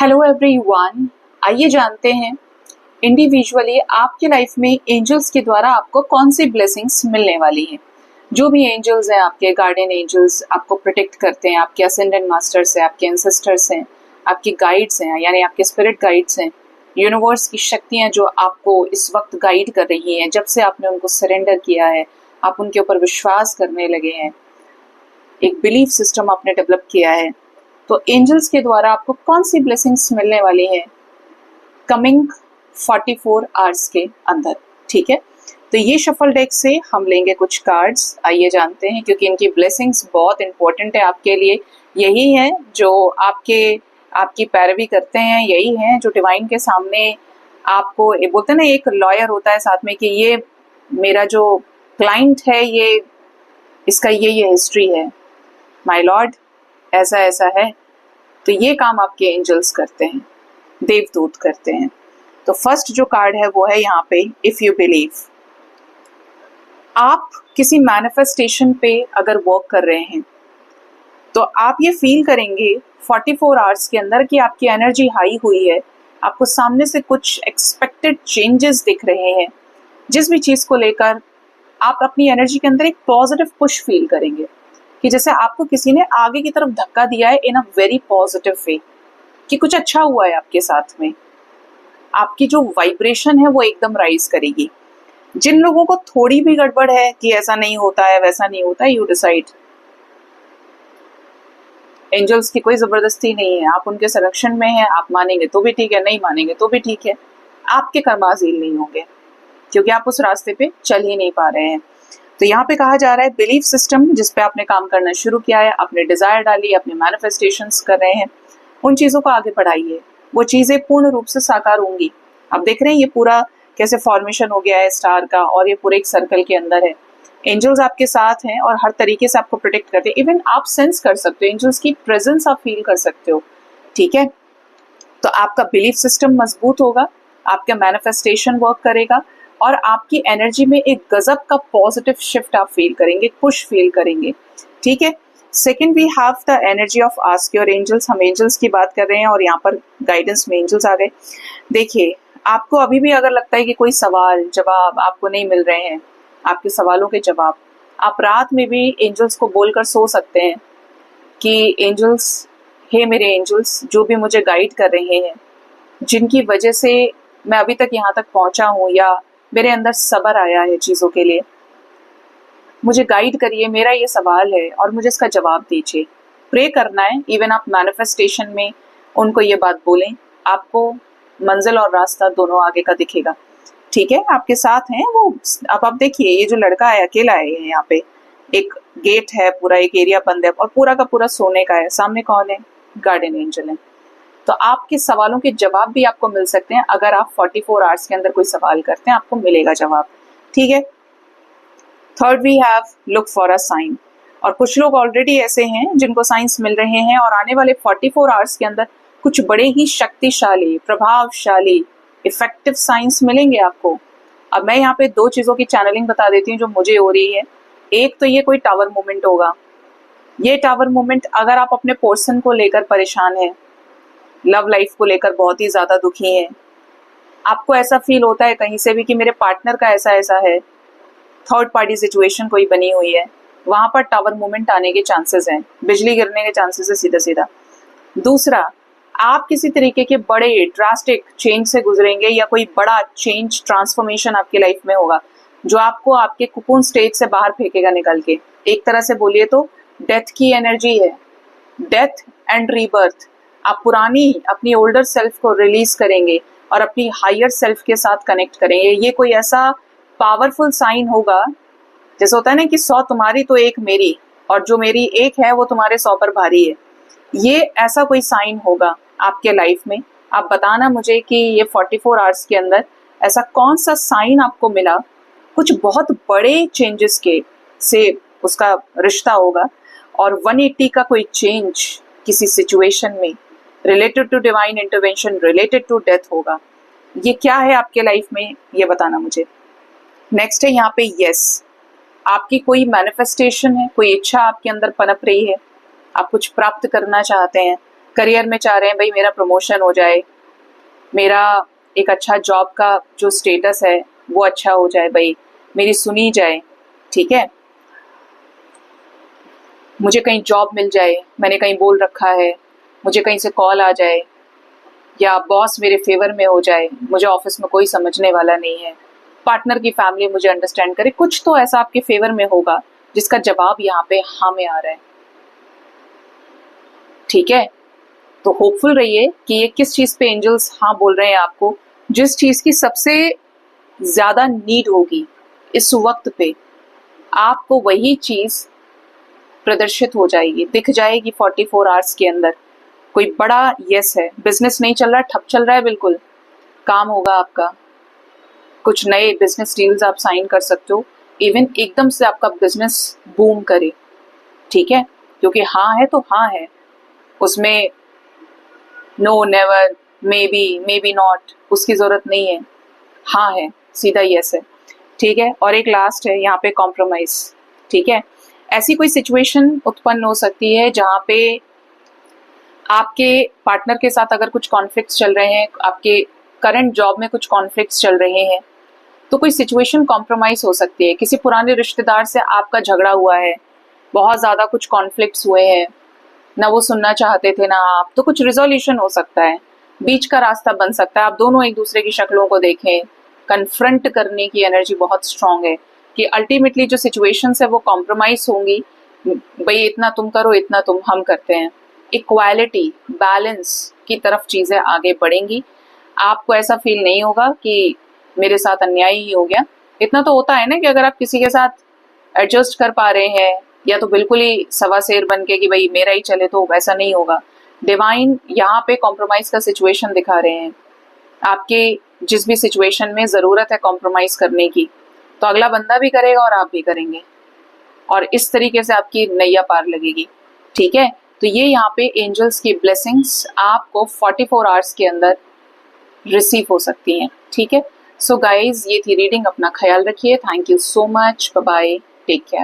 Hello everyone, आइए जानते हैं इंडिविजुअली आपके लाइफ में एंजल्स के द्वारा आपको कौन सी ब्लेसिंग्स मिलने वाली हैं। जो भी एंजल्स हैं, आपके गार्डियन एंजल्स आपको प्रोटेक्ट करते हैं, आपके असेंडेंट मास्टर्स हैं, आपके एंसेस्टर्स हैं, आपके गाइड्स हैं, यानी आपके स्पिरिट गाइड्स हैं, यूनिवर्स की शक्तियां जो आपको इस वक्त गाइड कर रही हैं। जब से आपने उनको सरेंडर किया है, आप उनके ऊपर विश्वास करने लगे हैं, एक बिलीफ सिस्टम आपने डेवलप किया है, तो एंजल्स के द्वारा आपको कौन सी ब्लेसिंग्स मिलने वाली है कमिंग 44 आवर्स के अंदर। ठीक है, तो ये शफल डेक से हम लेंगे कुछ कार्ड्स, आइए जानते हैं, क्योंकि इनकी ब्लेसिंग्स बहुत इंपॉर्टेंट है आपके लिए। यही है जो आपकी पैरवी करते हैं, यही है जो डिवाइन के सामने आपको बोलते हैं ना, एक लॉयर होता है साथ में कि ये मेरा जो क्लाइंट है, ये इसका ये हिस्ट्री है, माय लॉर्ड ऐसा ऐसा है। तो ये काम आपके एंजल्स करते हैं, देवदूत करते हैं। तो फर्स्ट जो कार्ड है वो है यहाँ पे, इफ यू बिलीव। आप किसी मैनिफेस्टेशन पे अगर वर्क कर रहे हैं तो आप ये फील करेंगे 44 आवर्स के अंदर कि आपकी एनर्जी हाई हुई है, आपको सामने से कुछ एक्सपेक्टेड चेंजेस दिख रहे हैं। जिस भी चीज को लेकर आप अपनी एनर्जी के अंदर एक पॉजिटिव पुश फील करेंगे, कि जैसे आपको किसी ने आगे की तरफ धक्का दिया है इन अ वेरी पॉजिटिव वे, कि कुछ अच्छा हुआ है आपके साथ में। आपकी जो वाइब्रेशन है वो एकदम राइज करेगी। जिन लोगों को थोड़ी भी गड़बड़ है कि ऐसा नहीं होता है, वैसा नहीं होता है, यू डिसाइड। एंजल्स की कोई जबरदस्ती नहीं है, आप उनके संरक्षण में हैं, आप मानेंगे तो भी ठीक है, नहीं मानेंगे तो भी ठीक है। आपके कर्माजील नहीं होंगे, क्योंकि आप उस रास्ते पे चल ही नहीं पा रहे हैं। तो यहाँ पे कहा जा रहा है बिलीफ सिस्टम जिस पे आपने काम करना शुरू किया है, आपने डिजायर डाली, अपने मैनिफेस्टेशंस कर रहे हैं, उन चीजों को आगे बढ़ाइए, वो चीजें पूर्ण रूप से साकार होंगी। आप देख रहे हैं ये पूरा कैसे फॉर्मेशन हो गया है स्टार का, और ये पूरे एक सर्कल के अंदर है। एंजल्स आपके साथ हैं और हर तरीके से आपको प्रोटेक्ट करते हैं। इवन आप सेंस कर सकते हो, एंजल्स की प्रेजेंस आप फील कर सकते हो। ठीक है, तो आपका बिलीफ सिस्टम मजबूत होगा, आपका मैनिफेस्टेशन वर्क करेगा, और आपकी एनर्जी में एक गजब का पॉजिटिव शिफ्ट आप फील करेंगे, पुश फील करेंगे। ठीक है, second we have the energy of ask your angels. हम एंजल्स की बात कर रहे हैं और यहाँ पर गाइडेंस में एंजल्स आ गए। देखिए, आपको अभी भी अगर लगता है कि कोई सवाल जवाब आपको नहीं मिल रहे हैं, आपके सवालों के जवाब, आप रात में भी एंजल्स को बोलकर सो सकते हैं कि एंजल्स, हे मेरे एंजल्स, जो भी मुझे गाइड कर रहे हैं, जिनकी वजह से मैं अभी तक यहाँ तक पहुंचा हूँ, या मेरे अंदर सब्र आया है चीज़ों के लिए, मुझे गाइड करिए, मेरा ये सवाल है और मुझे इसका जवाब दीजिए। प्रे करना है। इवन आप मैनिफेस्टेशन में उनको ये बात बोलें, आपको मंजिल और रास्ता दोनों आगे का दिखेगा। ठीक है, आपके साथ हैं वो। अब आप देखिए, ये जो लड़का है अकेला है, यहाँ पे एक गेट है, पूरा एक एरिया बंद है और पूरा का पूरा सोने का है। सामने कौन है? गार्डियन एंजल है। तो आपके सवालों के जवाब भी आपको मिल सकते हैं। अगर आप 44 आवर्स के अंदर कोई सवाल करते हैं, आपको मिलेगा जवाब। ठीक है, third we have look for a sign. और कुछ लोग ऑलरेडी ऐसे हैं जिनको साइंस मिल रहे हैं, और आने वाले 44 आवर्स के अंदर कुछ बड़े ही शक्तिशाली, प्रभावशाली, इफेक्टिव साइंस मिलेंगे आपको। अब मैं यहाँ पे दो चीजों की चैनलिंग बता देती हूँ जो मुझे हो रही है। एक तो ये कोई टावर मूवमेंट होगा। ये टावर मूवमेंट, अगर आप अपने पर्सन को लेकर परेशान है, लव लाइफ को लेकर बहुत ही ज्यादा दुखी है, आपको ऐसा फील होता है कहीं से भी कि मेरे पार्टनर का ऐसा ऐसा है, थर्ड पार्टी सिचुएशन कोई बनी हुई है, वहां पर टावर मूवमेंट आने के चांसेस हैं, बिजली गिरने के चांसेस है सीधा सीधा। दूसरा, आप किसी तरीके के बड़े ड्रास्टिक चेंज से गुजरेंगे, या कोई बड़ा चेंज, ट्रांसफॉर्मेशन आपकी लाइफ में होगा जो आपको आपके कुकून स्टेज से बाहर फेंकेगा निकल के। एक तरह से बोलिए तो डेथ की एनर्जी है, डेथ एंड रीबर्थ। आप पुरानी अपनी ओल्डर सेल्फ को रिलीज करेंगे और अपनी हायर सेल्फ के साथ कनेक्ट करेंगे। ये कोई ऐसा पावरफुल साइन होगा, जैसे होता है ना कि 100 तुम्हारी तो एक मेरी, और जो मेरी एक है वो तुम्हारे 100 पर भारी है। ये ऐसा कोई साइन होगा आपके लाइफ में। आप बताना मुझे कि ये 44 आवर्स के अंदर ऐसा कौन सा साइन आपको मिला, कुछ बहुत बड़े चेंजेस के से उसका रिश्ता होगा, और 180 का कोई चेंज किसी सिचुएशन में related to divine intervention, related to death होगा। ये क्या है आपके लाइफ में, ये बताना मुझे। नेक्स्ट है यहाँ पे यस। आपकी कोई मैनिफेस्टेशन है, कोई इच्छा आपके अंदर पनप रही है, आप कुछ प्राप्त करना चाहते हैं, करियर में चाह रहे हैं भाई मेरा प्रमोशन हो जाए, मेरा एक अच्छा जॉब का जो स्टेटस है वो अच्छा हो जाए, भाई मेरी सुनी जाए, ठीक है, मुझे कहीं जॉब मिल जाए, मैंने कहीं बोल रखा है, मुझे कहीं से कॉल आ जाए, या बॉस मेरे फेवर में हो जाए, मुझे ऑफिस में कोई समझने वाला नहीं है, पार्टनर की फैमिली मुझे अंडरस्टैंड करे, कुछ तो ऐसा आपके फेवर में होगा जिसका जवाब यहाँ पे हाँ में आ रहा है, ठीक है। तो होपफुल रहिए कि ये किस चीज पे एंजल्स हाँ बोल रहे हैं आपको, जिस चीज की सबसे ज्यादा नीड होगी इस वक्त पे, आपको वही चीज प्रदर्शित हो जाएगी, दिख जाएगी 44 आवर्स के अंदर। कोई बड़ा यस है, बिजनेस नहीं चल रहा, ठप चल रहा है, बिल्कुल काम होगा आपका, कुछ नए बिजनेस डील्स आप साइन कर सकते हो, इवन एकदम से आपका बिजनेस बूम करे, ठीक है, क्योंकि हाँ है तो हाँ है, उसमें no never maybe not उसकी जरूरत नहीं है, हाँ है, सीधा यस है, ठीक है। और एक लास्ट है यहाँ पे कॉम्प्रोमाइज, ठीक है। ऐसी कोई सिचुएशन उत्पन्न हो सकती है जहाँ पे आपके पार्टनर के साथ अगर कुछ कॉन्फ्लिक्ट्स चल रहे हैं, आपके करंट जॉब में कुछ कॉन्फ्लिक्ट्स चल रहे हैं, तो कोई सिचुएशन कॉम्प्रोमाइज हो सकती है, किसी पुराने रिश्तेदार से आपका झगड़ा हुआ है, बहुत ज़्यादा कुछ कॉन्फ्लिक्ट्स हुए हैं, ना वो सुनना चाहते थे ना आप, तो कुछ रिजोल्यूशन हो सकता है, बीच का रास्ता बन सकता है, आप दोनों एक दूसरे की शक्लों को देखें, कन्फ्रंट करने की एनर्जी बहुत स्ट्रांग है कि अल्टीमेटली जो सिचुएशंस है वो कॉम्प्रोमाइज होंगी, भाई इतना तुम करो इतना हम करते हैं, इक्वालिटी बैलेंस की तरफ चीज़ें आगे बढ़ेंगी, आपको ऐसा फील नहीं होगा कि मेरे साथ अन्याय ही हो गया। इतना तो होता है ना कि अगर आप किसी के साथ एडजस्ट कर पा रहे हैं, या तो बिल्कुल ही सवा शेर बन के कि भाई मेरा ही चले, तो वैसा नहीं होगा। डिवाइन यहाँ पे कॉम्प्रोमाइज का सिचुएशन दिखा रहे हैं, आपके जिस भी सिचुएशन में ज़रूरत है कॉम्प्रोमाइज करने की, तो अगला बंदा भी करेगा और आप भी करेंगे, और इस तरीके से आपकी नैया पार लगेगी, ठीक है। तो ये यहाँ पे एंजल्स की ब्लेसिंग्स आपको 44 आवर्स के अंदर रिसीव हो सकती हैं, ठीक है। सो गाइज, ये थी रीडिंग, अपना ख्याल रखिए, thank you so much, bye bye, take care.